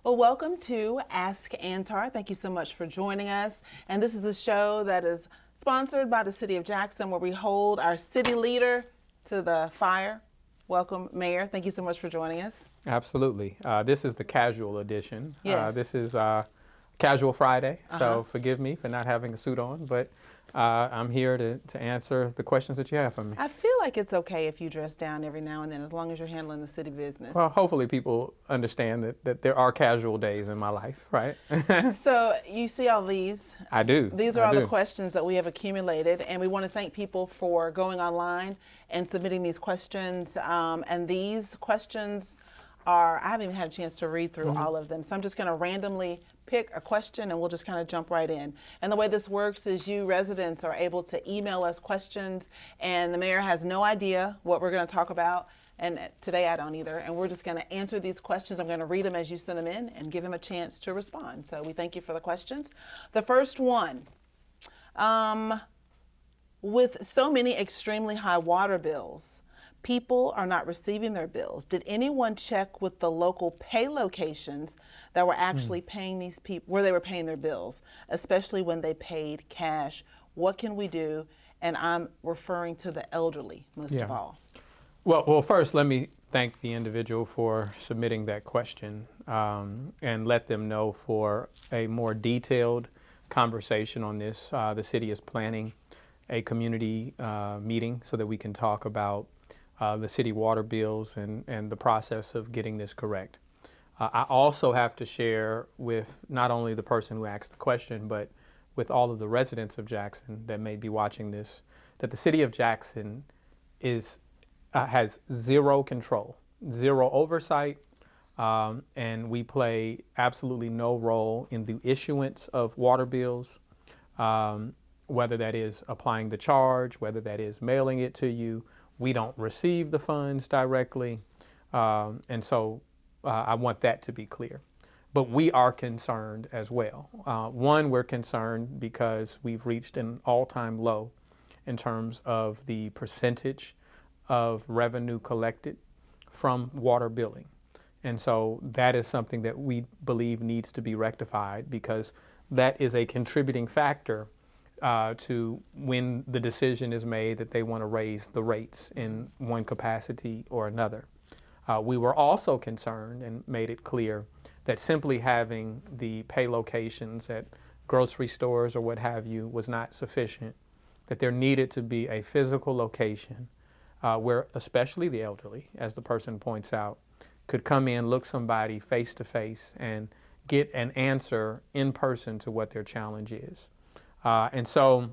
Well, welcome to Ask Antar. Thank you so much for joining us. And this is a show that is sponsored by the City of Jackson, where we hold our city leader to the fire. Welcome, Mayor. Thank you so much for joining us. Absolutely. This is the casual edition. Yes. This is Casual Friday, so forgive me for not having a suit on, but I'm here to answer the questions that you have for me. I feel like it's okay if you dress down every now and then, as long as you're handling the city business. Well, hopefully people understand that there are casual days in my life, right? So you see all these? I do. These are all the questions that we have accumulated, and we want to thank people for going online and submitting these questions. And these questions I haven't even had a chance to read through all of them, so I'm just going to randomly pick a question and we'll just kind of jump right in. And the way this works is you residents are able to email us questions, and the mayor has no idea what we're going to talk about. And today I don't either. And we're just going to answer these questions. I'm going to read them as you send them in and give him a chance to respond. So we thank you for the questions. The first one, with so many extremely high water bills, people are not receiving their bills. Did anyone check with the local pay locations that were actually paying these people, where they were paying their bills, especially when they paid cash? What can we do? And I'm referring to the elderly most of all. Well, first, let me thank the individual for submitting that question and let them know for a more detailed conversation on this. The city is planning a community meeting so that we can talk about the city water bills and the process of getting this correct. I also have to share with not only the person who asked the question, but with all of the residents of Jackson that may be watching this, that the city of Jackson has zero control, zero oversight, and we play absolutely no role in the issuance of water bills, whether that is applying the charge, whether that is mailing it to you. We don't receive the funds directly, and so I want that to be clear. But we are concerned as well. One, we're concerned because we've reached an all-time low in terms of the percentage of revenue collected from water billing. And so that is something that we believe needs to be rectified, because that is a contributing factor to when the decision is made that they want to raise the rates in one capacity or another. We were also concerned and made it clear that simply having the pay locations at grocery stores or what have you was not sufficient, that there needed to be a physical location where especially the elderly, as the person points out, could come in, look somebody face to face, and get an answer in person to what their challenge is. And so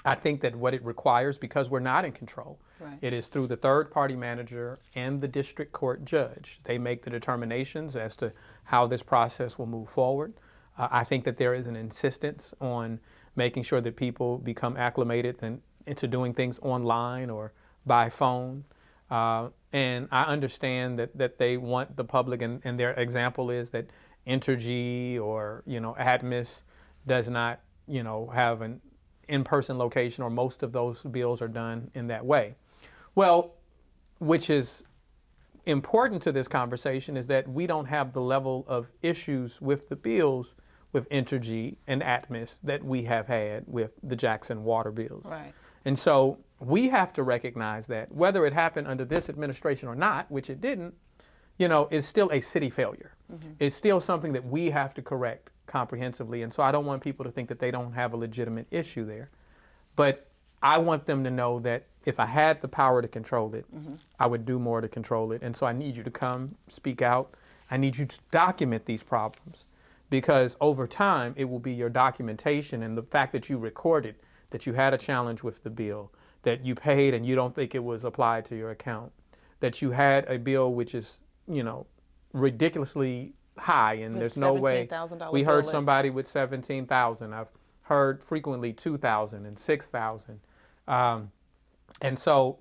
I think that what it requires, because we're not in control, it is through the third party manager and the district court judge. They make the determinations as to how this process will move forward. I think that there is an insistence on making sure that people become acclimated into doing things online or by phone. And I understand that they want the public, and their example is that Entergy or, Admis does not, have an in-person location, or most of those bills are done in that way. Well, which is important to this conversation is that we don't have the level of issues with the bills with Entergy and Atmos that we have had with the Jackson water bills. Right. And so we have to recognize that whether it happened under this administration or not, which it didn't, is still a city failure. It's still something that we have to correct comprehensively. And so I don't want people to think that they don't have a legitimate issue there. But I want them to know that if I had the power to control it, I would do more to control it. And so I need you to come speak out. I need you to document these problems, because over time it will be your documentation and the fact that you recorded that you had a challenge with the bill, that you paid and you don't think it was applied to your account, that you had a bill which is, ridiculously high, and there's no way. We heard somebody with 17,000. I've heard frequently 2,000 and 6,000. And so,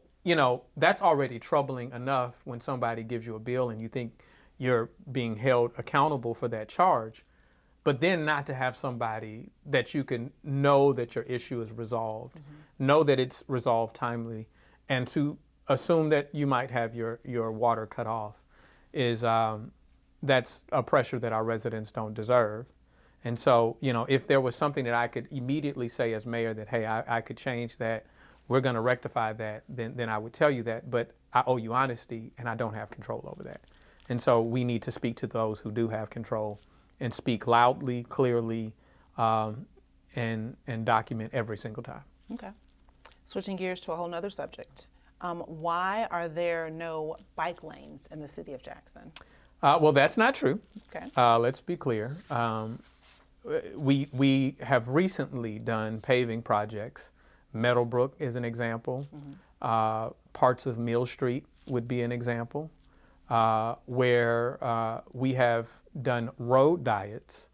that's already troubling enough when somebody gives you a bill and you think you're being held accountable for that charge. But then not to have somebody that you can know that your issue is resolved, know that it's resolved timely, and to assume that you might have your water cut off is that's a pressure that our residents don't deserve. And so, if there was something that I could immediately say as mayor that, hey, I could change that, we're going to rectify that, then I would tell you that. But I owe you honesty, and I don't have control over that. And so we need to speak to those who do have control and speak loudly, clearly, and document every single time. Okay. Switching gears to a whole nother subject. Why are there no bike lanes in the city of Jackson? Well, that's not true. Okay. Let's be clear. We have recently done paving projects. Meadowbrook is an example. Parts of Mill Street would be an example where we have done road diets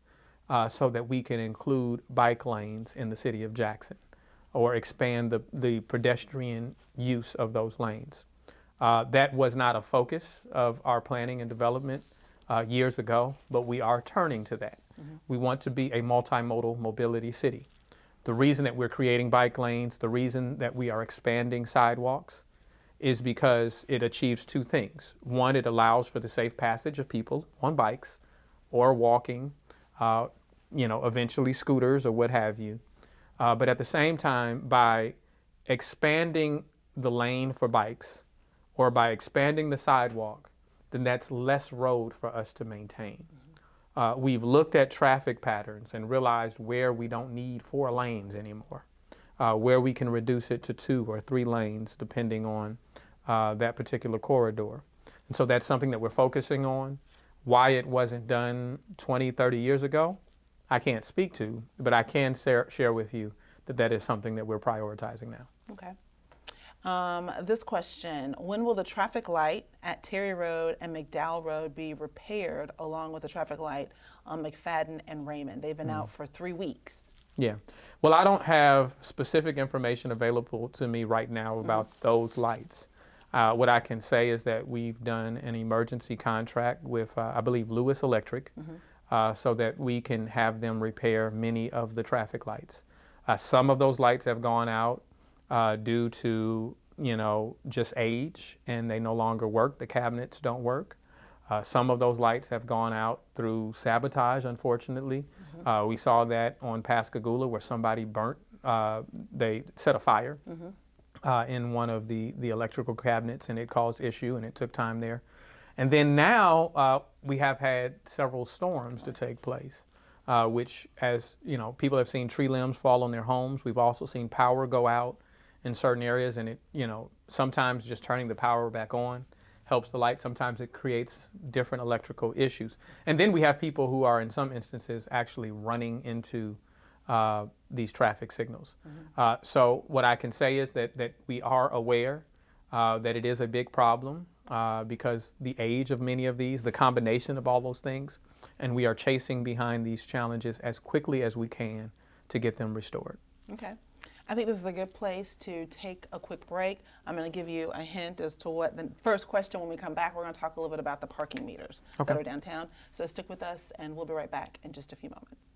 so that we can include bike lanes in the city of Jackson or expand the pedestrian use of those lanes. That was not a focus of our planning and development years ago, but we are turning to that. We want to be a multimodal mobility city. The reason that we're creating bike lanes, the reason that we are expanding sidewalks is because it achieves two things. One, it allows for the safe passage of people on bikes or walking, eventually scooters or what have you. But at the same time, by expanding the lane for bikes or by expanding the sidewalk, then that's less road for us to maintain. We've looked at traffic patterns and realized where we don't need 4 lanes anymore, where we can reduce it to 2 or 3 lanes depending on that particular corridor. And so that's something that we're focusing on. Why it wasn't done 20, 30 years ago, I can't speak to, but I can share with you that that is something that we're prioritizing now. Okay. This question, when will the traffic light at Terry Road and McDowell Road be repaired along with the traffic light on McFadden and Raymond? They've been out for 3 weeks. Yeah. Well, I don't have specific information available to me right now about those lights. What I can say is that we've done an emergency contract with, I believe, Lewis Electric, so that we can have them repair many of the traffic lights. Some of those lights have gone out due to, just age, and they no longer work. The cabinets don't work. Some of those lights have gone out through sabotage, unfortunately. We saw that on Pascagoula where somebody burnt, they set a fire in one of the electrical cabinets, and it caused issue, and it took time there. And then now we have had several storms to take place, which, as people have seen tree limbs fall on their homes. We've also seen power go out in certain areas, and it, sometimes just turning the power back on helps the light. Sometimes it creates different electrical issues. And then we have people who are, in some instances, actually running into these traffic signals. So what I can say is that we are aware that it is a big problem because the age of many of these, the combination of all those things, and we are chasing behind these challenges as quickly as we can to get them restored. Okay. I think this is a good place to take a quick break. I'm going to give you a hint as to what the first question when we come back. We're going to talk a little bit about the parking meters that are downtown. So stick with us, and we'll be right back in just a few moments.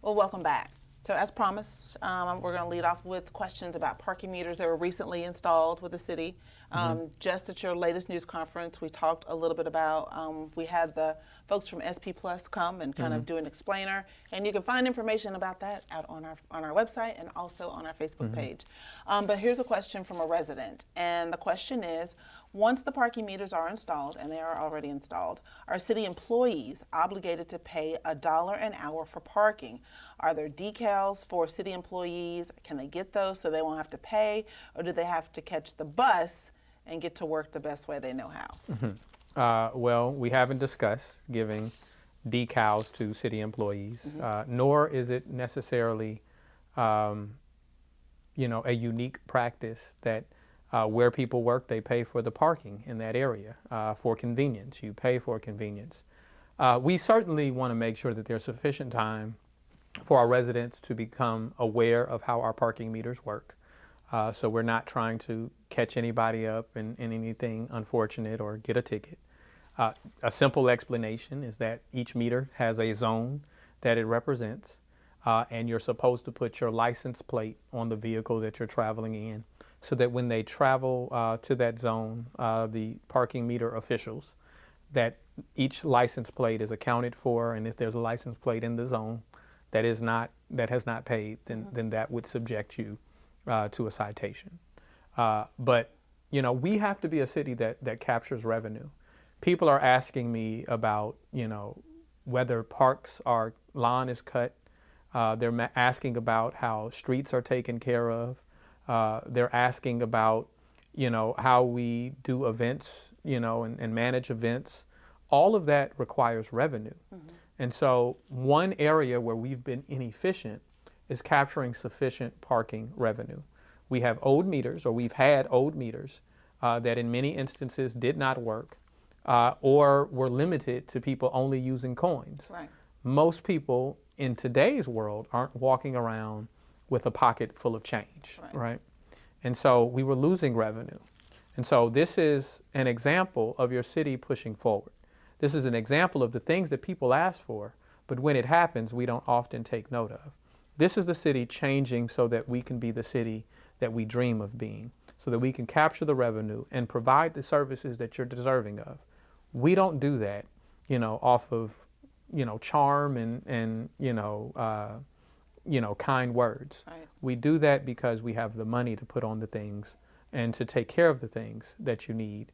Well, welcome back. So as promised, we're going to lead off with questions about parking meters that were recently installed with the city. Just at your latest news conference, we talked a little bit about, we had the folks from SP Plus come and kind of do an explainer, and you can find information about that out on our website and also on our Facebook page. But here's a question from a resident, and the question is, once the parking meters are installed, and they are already installed, are city employees obligated to pay $1 an hour for parking? Are there decals for city employees? Can they get those so they won't have to pay? Or do they have to catch the bus and get to work the best way they know how? Well, we haven't discussed giving decals to city employees, nor is it necessarily, a unique practice that Where people work, they pay for the parking in that area for convenience. You pay for convenience. We certainly want to make sure that there's sufficient time for our residents to become aware of how our parking meters work. So we're not trying to catch anybody up in anything unfortunate or get a ticket. A simple explanation is that each meter has a zone that it represents, and you're supposed to put your license plate on the vehicle that you're traveling in, so that when they travel to that zone, the parking meter officials, that each license plate is accounted for, and if there's a license plate in the zone that has not paid, then that would subject you to a citation. But we have to be a city that captures revenue. People are asking me about whether parks are lawn is cut. They're asking about how streets are taken care of. They're asking about how we do events, and manage events. All of that requires revenue. Mm-hmm. And so one area where we've been inefficient is capturing sufficient parking revenue. We have old meters, or we've had old meters that in many instances did not work or were limited to people only using coins. Right. Most people in today's world aren't walking around with a pocket full of change, right? And so we were losing revenue. And so this is an example of your city pushing forward. This is an example of the things that people ask for, but when it happens, we don't often take note of. This is the city changing so that we can be the city that we dream of being, so that we can capture the revenue and provide the services that you're deserving of. We don't do that, off of, charm and kind words. Right. We do that because we have the money to put on the things and to take care of the things that you need.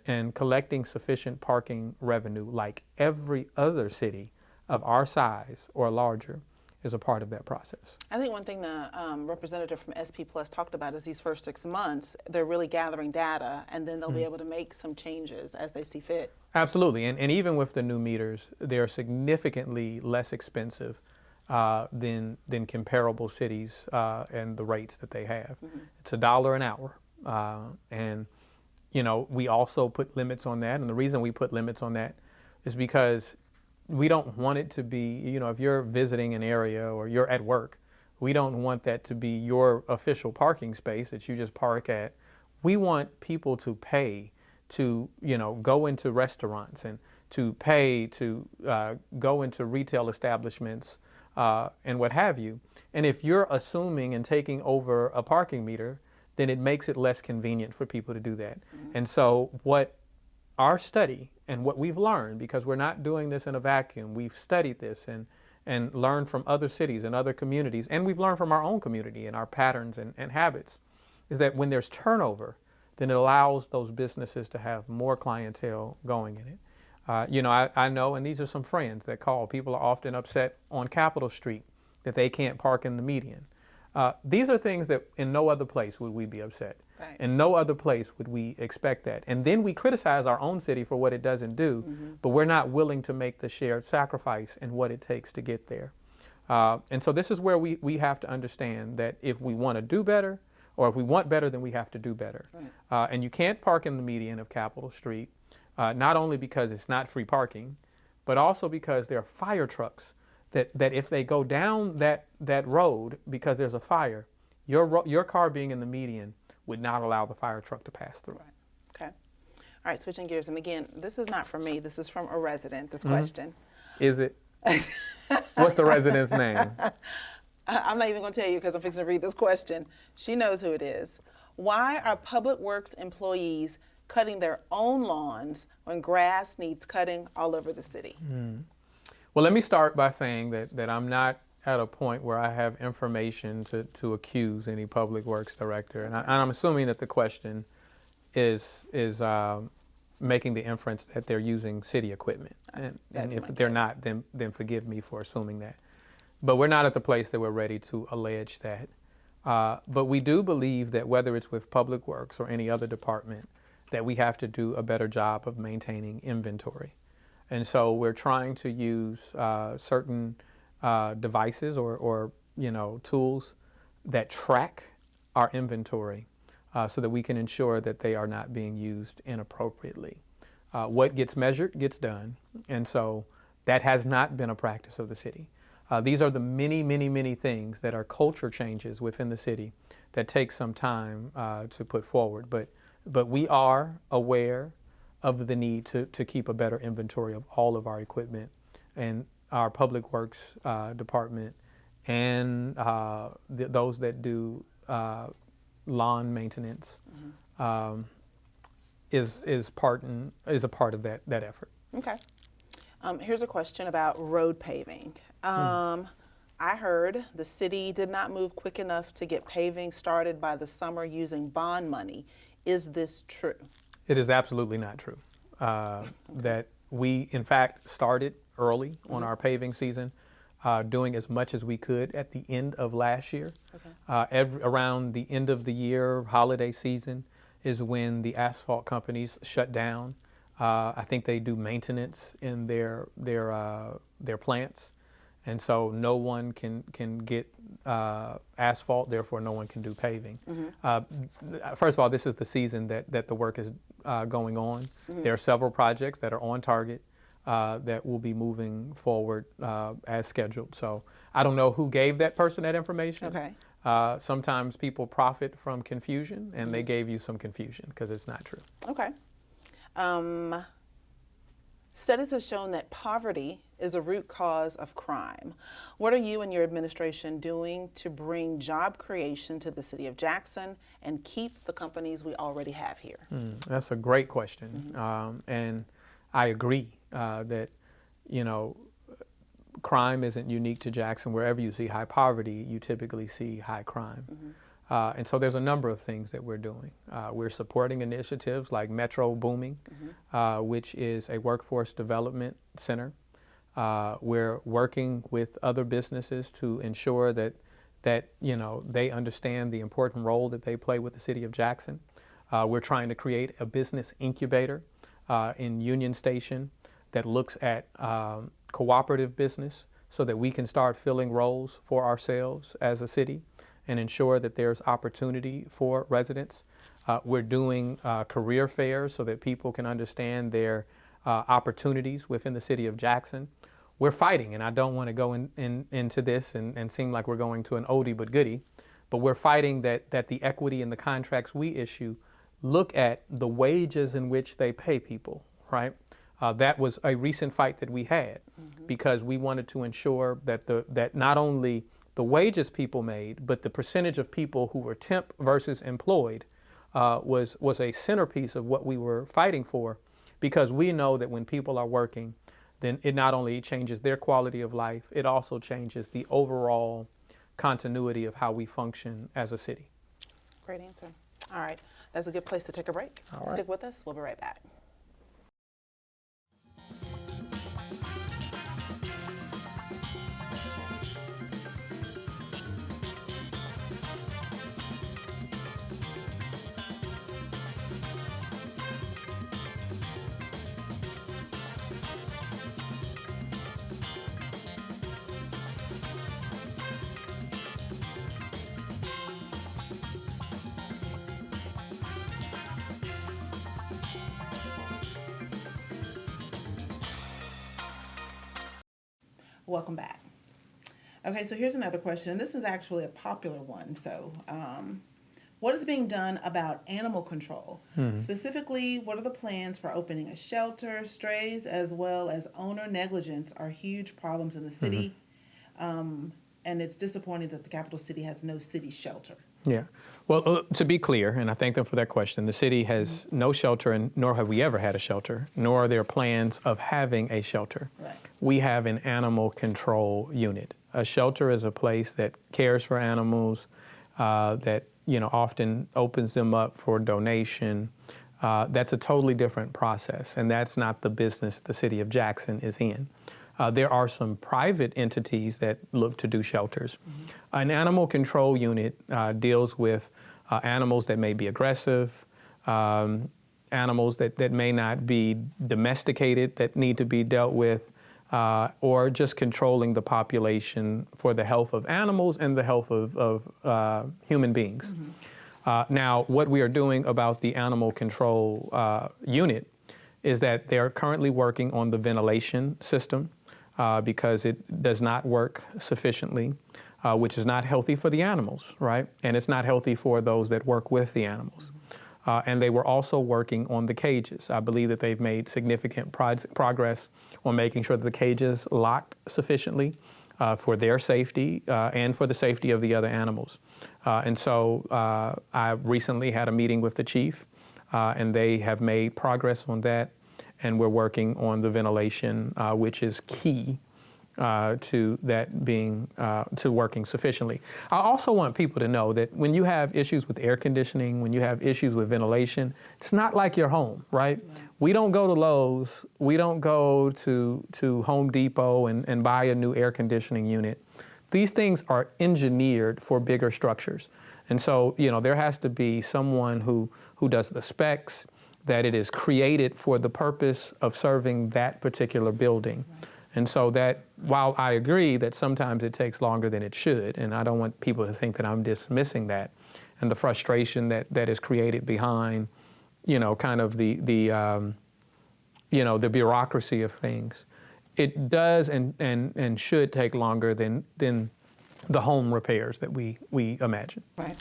And collecting sufficient parking revenue, like every other city of our size or larger, is a part of that process. I think one thing the representative from SP Plus talked about is these first 6 months, they're really gathering data, and then they'll be able to make some changes as they see fit. Absolutely. And even with the new meters, they're significantly less expensive than comparable cities and the rates that they have. Mm-hmm. It's $1 an hour. And we also put limits on that. And the reason we put limits on that is because we don't want it to be, if you're visiting an area or you're at work, we don't want that to be your official parking space that you just park at. We want people to pay to, go into restaurants and to pay to go into retail establishments and what have you. And if you're assuming and taking over a parking meter, then it makes it less convenient for people to do that. Mm-hmm. And so what our study and what we've learned, because we're not doing this in a vacuum, we've studied this and learned from other cities and other communities, and we've learned from our own community and our patterns and habits, is that when there's turnover, then it allows those businesses to have more clientele going in it. I know, and these are some friends that call, people are often upset on Capitol Street that they can't park in the median. These are things that in no other place would we be upset. Right. In no other place would we expect that. And then we criticize our own city for what it doesn't do, but we're not willing to make the shared sacrifice in what it takes to get there. And so this is where we have to understand that if we want to do better, or if we want better, then we have to do better. Right. And you can't park in the median of Capitol Street, not only because it's not free parking, but also because there are fire trucks that if they go down that road because there's a fire, your car being in the median would not allow the fire truck to pass through. Right. Okay. All right, switching gears. And again, this is not from me. This is from a resident, this question. Is it? What's the resident's name? I'm not even going to tell you because I'm fixing to read this question. She knows who it is. Why are Public Works employees cutting their own lawns when grass needs cutting all over the city? Well, let me start by saying that I'm not at a point where I have information to accuse any public works director. And I'm assuming that the question is making the inference that they're using city equipment. And if they're not, then forgive me for assuming that. But we're not at the place that we're ready to allege that. But we do believe that whether it's with Public Works or any other department, that we have to do a better job of maintaining inventory. And so we're trying to use certain devices or tools that track our inventory so that we can ensure that they are not being used inappropriately. What gets measured gets done, and so that has not been a practice of the city. These are the many, many, many things that are culture changes within the city that take some time to put forward. But we are aware of the need to keep a better inventory of all of our equipment, and our public works department and those that do lawn maintenance is a part of that effort. Okay. Here's a question about road paving. I heard the city did not move quick enough to get paving started by the summer using bond money. Is this true? It is absolutely not true. That we, in fact, started early on our paving season, doing as much as we could at the end of last year. Okay. Around the end of the year, holiday season, is when the asphalt companies shut down. I think they do maintenance in their plants, and so no one can get asphalt. Therefore, no one can do paving. First of all, this is the season that the work is going on. There are several projects that are on target that will be moving forward as scheduled. So I don't know who gave that person that information. Okay. Sometimes people profit from confusion, and they gave you some confusion because it's not true. Okay. Studies have shown that poverty is a root cause of crime. What are you and your administration doing to bring job creation to the city of Jackson and keep the companies we already have here? That's a great question. And I agree that, crime isn't unique to Jackson. Wherever you see high poverty, you typically see high crime. And so there's a number of things that we're doing. We're supporting initiatives like Metro Booming, which is a workforce development center. We're working with other businesses to ensure that they understand the important role that they play with the city of Jackson. We're trying to create a business incubator in Union Station that looks at cooperative business so that we can start filling roles for ourselves as a city and ensure that there's opportunity for residents. We're doing career fairs so that people can understand their opportunities within the city of Jackson. We're fighting, and I don't want to go into this and seem like we're going to an oldie but goodie, but we're fighting that the equity in the contracts we issue look at the wages in which they pay people, right? That was a recent fight that we had because we wanted to ensure that not only the wages people made, but the percentage of people who were temp versus employed was a centerpiece of what we were fighting for, because we know that when people are working, then it not only changes their quality of life, it also changes the overall continuity of how we function as a city. Great answer. All right, that's a good place to take a break. All right. Stick with us. We'll be right back. Welcome back. Okay, so here's another question, and this is actually a popular one. So, what is being done about animal control? Specifically, what are the plans for opening a shelter? Strays as well as owner negligence are huge problems in the city, and it's disappointing that the capital city has no city shelter. Yeah. Well, to be clear, and I thank them for that question, the city has no shelter, and nor have we ever had a shelter, nor are there plans of having a shelter. Right. We have an animal control unit. A shelter is a place that cares for animals, that often opens them up for donation. That's a totally different process, and that's not the business the city of Jackson is in. There are some private entities that look to do shelters. An animal control unit deals with animals that may be aggressive, animals that may not be domesticated, that need to be dealt with, or just controlling the population for the health of animals and the health of human beings. Now, what we are doing about the animal control unit is that they're currently working on the ventilation system because it does not work sufficiently, which is not healthy for the animals, right? And it's not healthy for those that work with the animals. And they were also working on the cages. I believe that they've made significant progress on making sure that the cages locked sufficiently for their safety and for the safety of the other animals. And so I recently had a meeting with the chief, and they have made progress on that. And we're working on the ventilation, which is key to that being, to working sufficiently. I also want people to know that when you have issues with air conditioning, when you have issues with ventilation, it's not like your home, right? Yeah. We don't go to Lowe's, we don't go to Home Depot and buy a new air conditioning unit. These things are engineered for bigger structures. And so, you know, there has to be someone who does the specs, that it is created for the purpose of serving that particular building. Right. And so that, while I agree that sometimes it takes longer than it should, and I don't want people to think that I'm dismissing that, and the frustration that is created behind, you know, kind of the bureaucracy of things, it does and should take longer than the home repairs that we imagine. Right.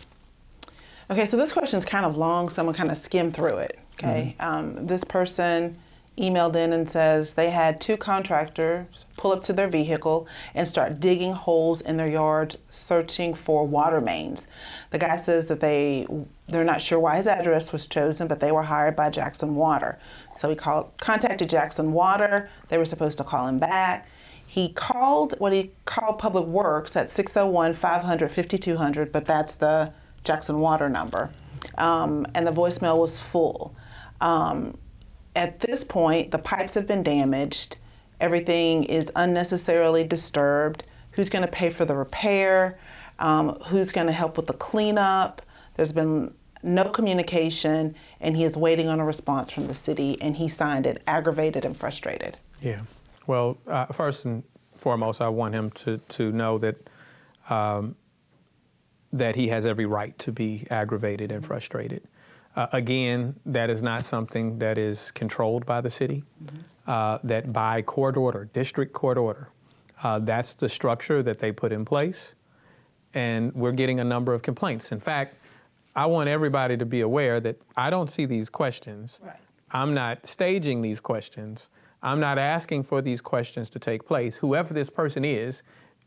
Okay, so this question is kind of long, so I'm gonna kind of skim through it. Okay, this person emailed in and says they had 2 contractors pull up to their vehicle and start digging holes in their yards, searching for water mains. The guy says that they're not sure why his address was chosen, but they were hired by Jackson Water. So he contacted Jackson Water. They were supposed to call him back. He called what he called Public Works at 601-500-5200, but that's the Jackson Water number. And the voicemail was full. At this point, the pipes have been damaged. Everything is unnecessarily disturbed. Who's going to pay for the repair? Who's going to help with the cleanup? There's been no communication, and he is waiting on a response from the city, and he signed it, aggravated and frustrated. Yeah. Well, first and foremost, I want him to know that that he has every right to be aggravated and frustrated. Again, that is not something that is controlled by the city, that by court order, district court order, that's the structure that they put in place. And we're getting a number of complaints. In fact, I want everybody to be aware that I don't see these questions. Right. I'm not staging these questions. I'm not asking for these questions to take place. Whoever this person is,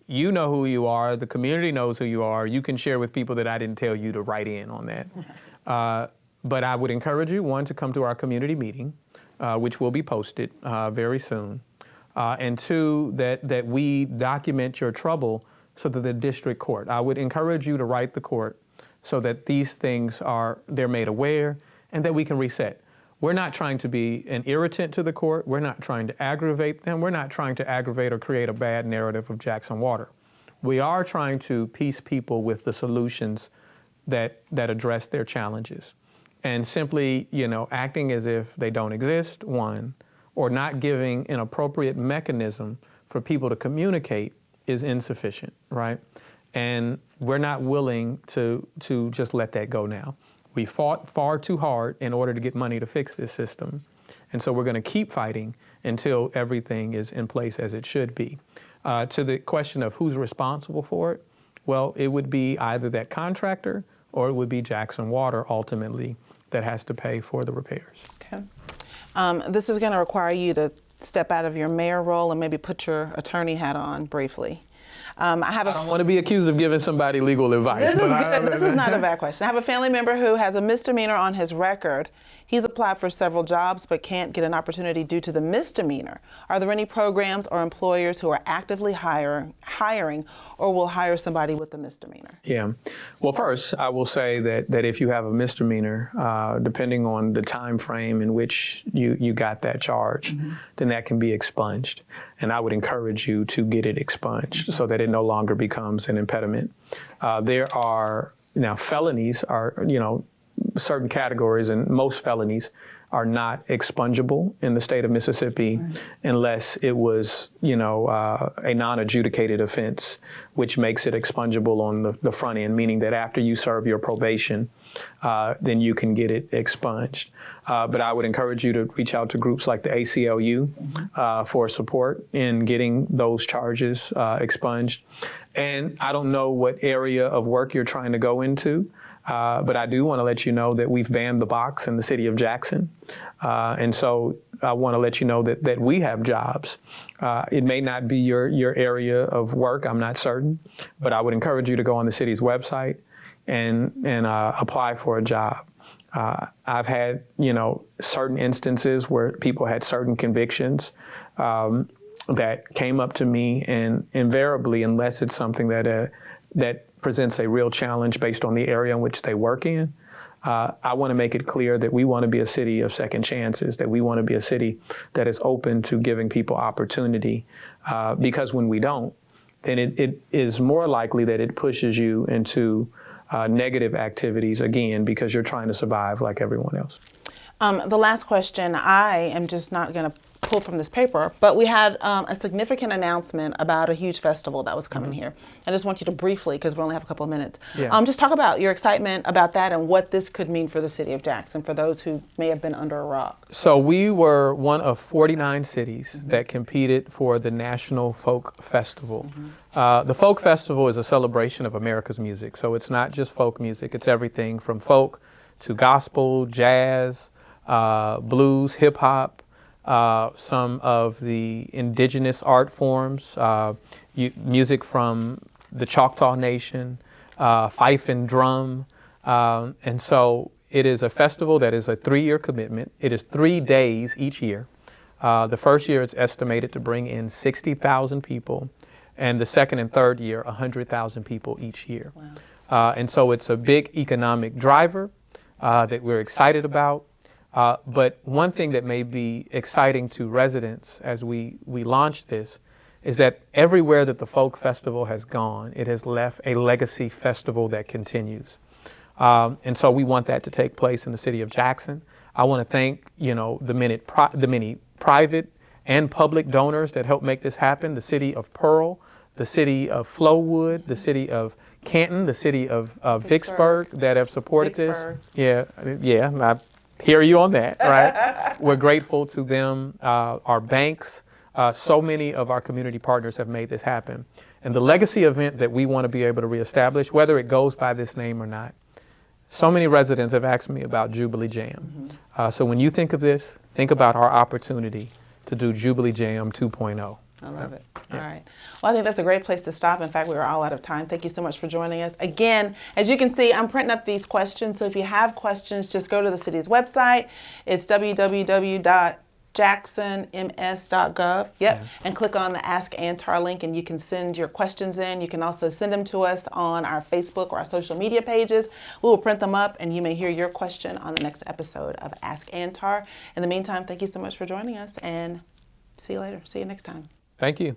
you know who you are, the community knows who you are. You can share with people that I didn't tell you to write in on that. But I would encourage you, 1, to come to our community meeting, which will be posted very soon. And 2, that we document your trouble so that the district court, I would encourage you to write the court so that these things they're made aware and that we can reset. We're not trying to be an irritant to the court. We're not trying to aggravate them. We're not trying to aggravate or create a bad narrative of Jackson Water. We are trying to piece people with the solutions that address their challenges. And simply, you know, acting as if they don't exist, 1, or not giving an appropriate mechanism for people to communicate is insufficient, right? And we're not willing to just let that go now. We fought far too hard in order to get money to fix this system. And so we're going to keep fighting until everything is in place as it should be. To the question of who's responsible for it, well, it would be either that contractor or it would be Jackson Water ultimately that has to pay for the repairs. Okay. This is going to require you to step out of your mayor role and maybe put your attorney hat on briefly. I don't want to be accused of giving somebody legal advice. This is not a bad question. I have a family member who has a misdemeanor on his record. He's applied for several jobs but can't get an opportunity due to the misdemeanor. Are there any programs or employers who are actively hiring or will hire somebody with a misdemeanor? Yeah. Well, first, I will say that if you have a misdemeanor, depending on the time frame in which you got that charge, then that can be expunged. And I would encourage you to get it expunged so that it no longer becomes an impediment. There are, now felonies are, certain categories, and most felonies are not expungible in the state of Mississippi unless it was, a non-adjudicated offense, which makes it expungible on the front end, meaning that after you serve your probation, then you can get it expunged. But I would encourage you to reach out to groups like the ACLU for support in getting those charges expunged. And I don't know what area of work you're trying to go into, but I do want to let you know that we've banned the box in the city of Jackson. And so I want to let you know that we have jobs. It may not be your area of work, I'm not certain, but I would encourage you to go on the city's website and apply for a job. I've had, certain instances where people had certain convictions that came up to me, and invariably, unless it's something that presents a real challenge based on the area in which they work in, I want to make it clear that we want to be a city of second chances, that we want to be a city that is open to giving people opportunity, because when we don't, then it is more likely that it pushes you into negative activities, again, because you're trying to survive like everyone else. The last question, I am just not going to pull from this paper, but we had a significant announcement about a huge festival that was coming here. I just want you to briefly, because we only have a couple of minutes, just talk about your excitement about that and what this could mean for the city of Jackson, for those who may have been under a rock. So we were one of 49 cities that competed for the National Folk Festival. The Folk Festival is a celebration of America's music. So it's not just folk music, it's everything from folk to gospel, jazz, blues, hip hop, some of the indigenous art forms, music from the Choctaw Nation, fife and drum. And so it is a festival that is a 3-year commitment. It is 3 days each year. The first year it's estimated to bring in 60,000 people, and the second and third year, 100,000 people each year. Wow. And so it's a big economic driver that we're excited about. But one thing that may be exciting to residents as we launch this is that everywhere that the Folk Festival has gone, it has left a legacy festival that continues. And so we want that to take place in the city of Jackson. I want to thank, the many private and public donors that helped make this happen. The city of Pearl, the city of Flowood, the city of Canton, the city of Vicksburg that have supported this. Yeah, I hear you on that, right? We're grateful to them, our banks. So many of our community partners have made this happen. And the legacy event that we want to be able to reestablish, whether it goes by this name or not, so many residents have asked me about Jubilee Jam. So when you think of this, think about our opportunity to do Jubilee Jam 2.0. I love it. All right. Well, I think that's a great place to stop. In fact, we are all out of time. Thank you so much for joining us. Again, as you can see, I'm printing up these questions. So if you have questions, just go to the city's website. It's www.jacksonms.gov. And click on the Ask Antar link, and you can send your questions in. You can also send them to us on our Facebook or our social media pages. We will print them up, and you may hear your question on the next episode of Ask Antar. In the meantime, thank you so much for joining us, and see you later. See you next time. Thank you.